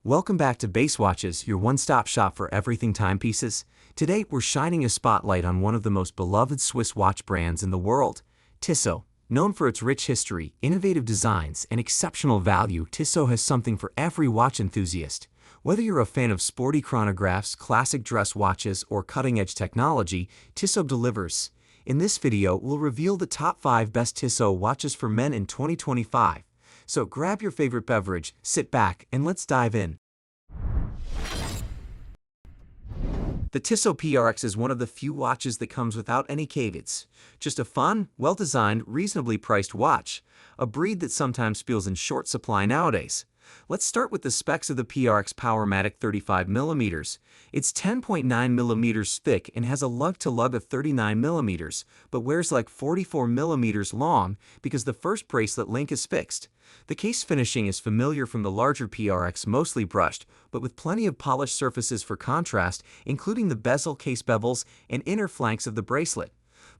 Welcome back to Base Watches, your one-stop shop for everything timepieces. Today, we're shining a spotlight on one of the most beloved Swiss watch brands in the world, Tissot. Known for its rich history, innovative designs, and exceptional value, Tissot has something for every watch enthusiast. Whether you're a fan of sporty chronographs, classic dress watches, or cutting-edge technology, Tissot delivers. In this video, we'll reveal the top 5 best Tissot watches for men in 2025. So grab your favorite beverage, sit back, and let's dive in. The Tissot PRX is one of the few watches that comes without any caveats. Just a fun, well-designed, reasonably priced watch, a breed that sometimes feels in short supply nowadays. Let's start with the specs of the PRX Powermatic 35mm. It's 10.9mm thick and has a lug-to-lug of 39mm, but wears like 44mm long because the first bracelet link is fixed. The case finishing is familiar from the larger PRX, mostly brushed, but with plenty of polished surfaces for contrast, including the bezel, case bevels, and inner flanks of the bracelet.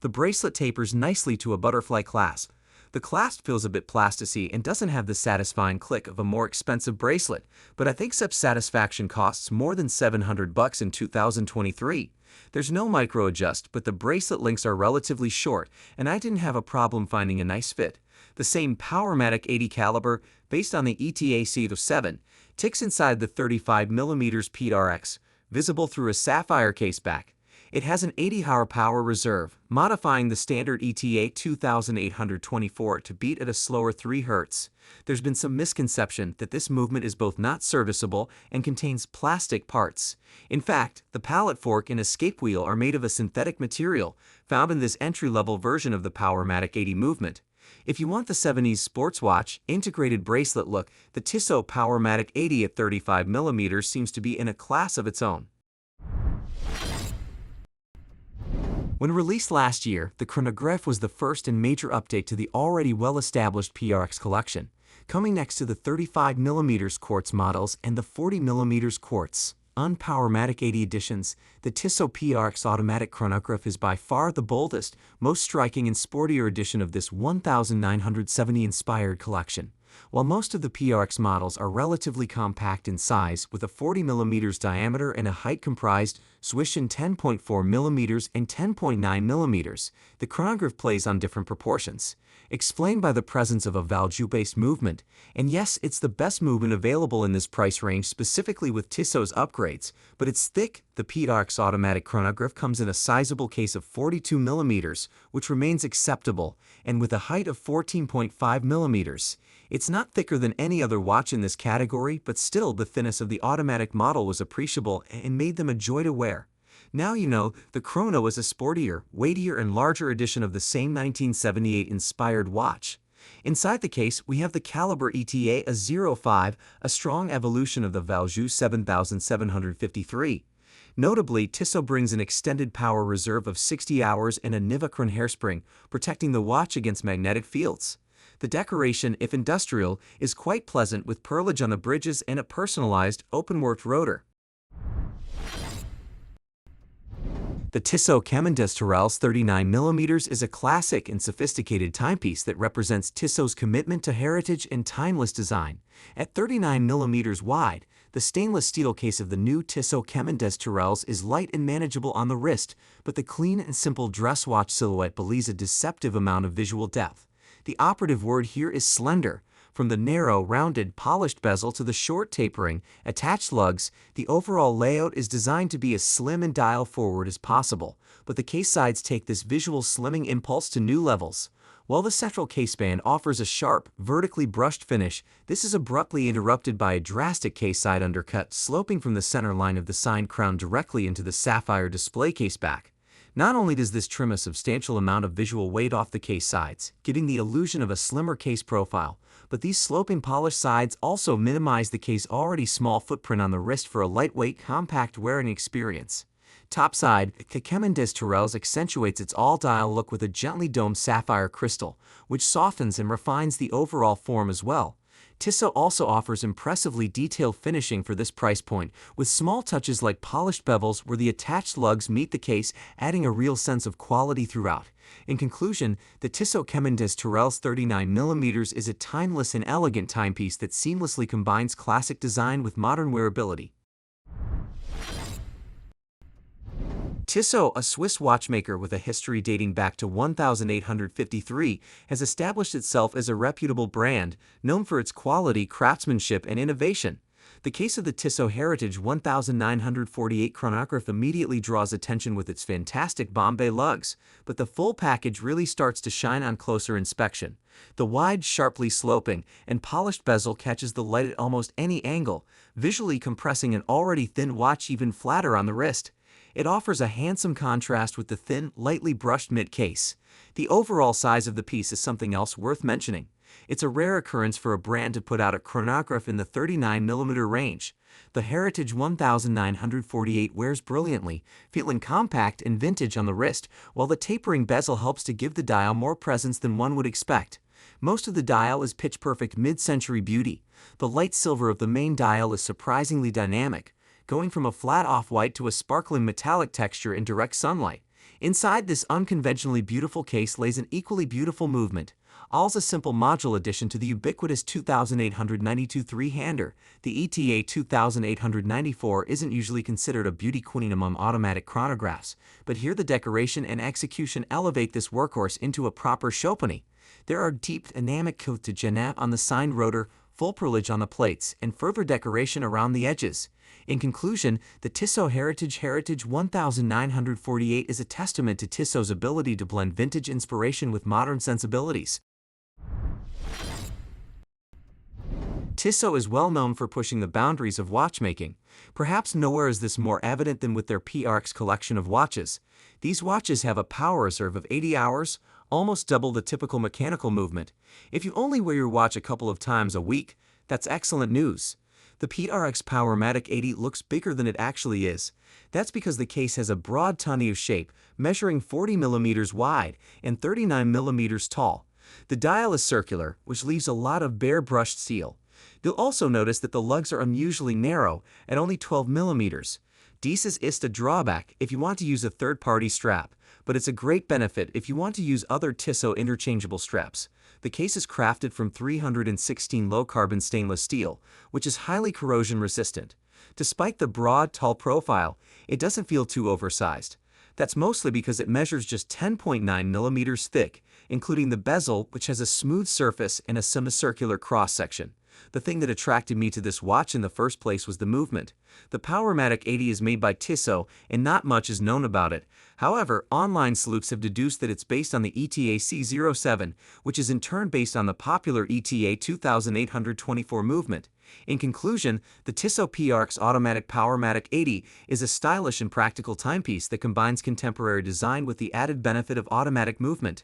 The bracelet tapers nicely to a butterfly clasp. The clasp feels a bit plasticine and doesn't have the satisfying click of a more expensive bracelet, but I think such satisfaction costs more than $700 in 2023. There's no micro adjust, but the bracelet links are relatively short, and I didn't have a problem finding a nice fit. The same Powermatic 80 caliber, based on the ETA C07, ticks inside the 35mm PRX, visible through a sapphire caseback. It has an 80-hour power reserve, modifying the standard ETA 2824 to beat at a slower 3 Hz. There's been some misconception that this movement is both not serviceable and contains plastic parts. In fact, the pallet fork and escape wheel are made of a synthetic material found in this entry-level version of the Powermatic 80 movement. If you want the 70s sports watch, integrated bracelet look, the Tissot Powermatic 80 at 35mm seems to be in a class of its own. When released last year, the Chronograph was the first and major update to the already well-established PRX collection, coming next to the 35mm quartz models and the 40mm quartz. On Powermatic 80 editions, the Tissot PRX Automatic Chronograph is by far the boldest, most striking and sportier edition of this 1970-inspired collection. While most of the PRX models are relatively compact in size, with a 40mm diameter and a height comprised swish in 10.4mm and 10.9mm, the chronograph plays on different proportions, explained by the presence of a Valjoux-based movement. And yes, it's the best movement available in this price range, specifically with Tissot's upgrades, but it's thick. The PRX Automatic Chronograph comes in a sizable case of 42mm, which remains acceptable, and with a height of 14.5mm. It's not thicker than any other watch in this category, but still the thinness of the automatic model was appreciable and made them a joy to wear. Now you know, the Chrono is a sportier, weightier, and larger edition of the same 1978-inspired watch. Inside the case, we have the caliber ETA A05, a strong evolution of the Valjoux 7753. Notably, Tissot brings an extended power reserve of 60 hours and a Nivachron hairspring, protecting the watch against magnetic fields. The decoration, if industrial, is quite pleasant with perlage on the bridges and a personalized, open-worked rotor. The Tissot Chemin des Tourelles 39mm is a classic and sophisticated timepiece that represents Tissot's commitment to heritage and timeless design. At 39mm wide, the stainless steel case of the new Tissot Chemin des Tourelles is light and manageable on the wrist, but the clean and simple dress watch silhouette belies a deceptive amount of visual depth. The operative word here is slender. From the narrow, rounded, polished bezel to the short tapering, attached lugs, the overall layout is designed to be as slim and dial-forward as possible, but the case sides take this visual slimming impulse to new levels. While the central caseband offers a sharp, vertically brushed finish, this is abruptly interrupted by a drastic case side undercut sloping from the center line of the sign crown directly into the sapphire display case back. Not only does this trim a substantial amount of visual weight off the case sides, giving the illusion of a slimmer case profile, but these sloping polished sides also minimize the case's already small footprint on the wrist for a lightweight, compact wearing experience. Topside, the Chemin des Tourelles accentuates its all-dial look with a gently domed sapphire crystal, which softens and refines the overall form as well. Tissot also offers impressively detailed finishing for this price point, with small touches like polished bevels where the attached lugs meet the case, adding a real sense of quality throughout. In conclusion, the Tissot Chemin des Tourelles 39mm is a timeless and elegant timepiece that seamlessly combines classic design with modern wearability. Tissot, a Swiss watchmaker with a history dating back to 1853, has established itself as a reputable brand, known for its quality, craftsmanship, and innovation. The case of the Tissot Heritage 1948 chronograph immediately draws attention with its fantastic Bombay lugs, but the full package really starts to shine on closer inspection. The wide, sharply sloping, and polished bezel catches the light at almost any angle, visually compressing an already thin watch even flatter on the wrist. It offers a handsome contrast with the thin, lightly brushed mid-case. The overall size of the piece is something else worth mentioning. It's a rare occurrence for a brand to put out a chronograph in the 39mm range. The Heritage 1948 wears brilliantly, feeling compact and vintage on the wrist, while the tapering bezel helps to give the dial more presence than one would expect. Most of the dial is pitch-perfect mid-century beauty. The light silver of the main dial is surprisingly dynamic, going from a flat off-white to a sparkling metallic texture in direct sunlight. Inside this unconventionally beautiful case lays an equally beautiful movement. All's a simple module addition to the ubiquitous 2892 three-hander. The ETA 2894 isn't usually considered a beauty queen among automatic chronographs, but here the decoration and execution elevate this workhorse into a proper Chopin. There are deep dynamic coat to Chemin on the signed rotor, full perlage on the plates, and further decoration around the edges. In conclusion, the Tissot Heritage 1948 is a testament to Tissot's ability to blend vintage inspiration with modern sensibilities. Tissot is well known for pushing the boundaries of watchmaking. Perhaps nowhere is this more evident than with their PRX collection of watches. These watches have a power reserve of 80 hours, almost double the typical mechanical movement. If you only wear your watch a couple of times a week, that's excellent news. The PRX Powermatic 80 looks bigger than it actually is. That's because the case has a broad tonneau shape, measuring 40mm wide and 39mm tall. The dial is circular, which leaves a lot of bare brushed steel. You'll also notice that the lugs are unusually narrow, at only 12mm. This is a drawback if you want to use a third-party strap, but it's a great benefit if you want to use other Tissot interchangeable straps. The case is crafted from 316 low-carbon stainless steel, which is highly corrosion-resistant. Despite the broad, tall profile, it doesn't feel too oversized. That's mostly because it measures just 10.9mm thick, including the bezel, which has a smooth surface and a semicircular cross-section. The thing that attracted me to this watch in the first place was the movement. The Powermatic 80 is made by Tissot, and not much is known about it. However, online sleuths have deduced that it's based on the ETA C07, which is in turn based on the popular ETA 2824 movement. In conclusion, the Tissot PRX Automatic Powermatic 80 is a stylish and practical timepiece that combines contemporary design with the added benefit of automatic movement.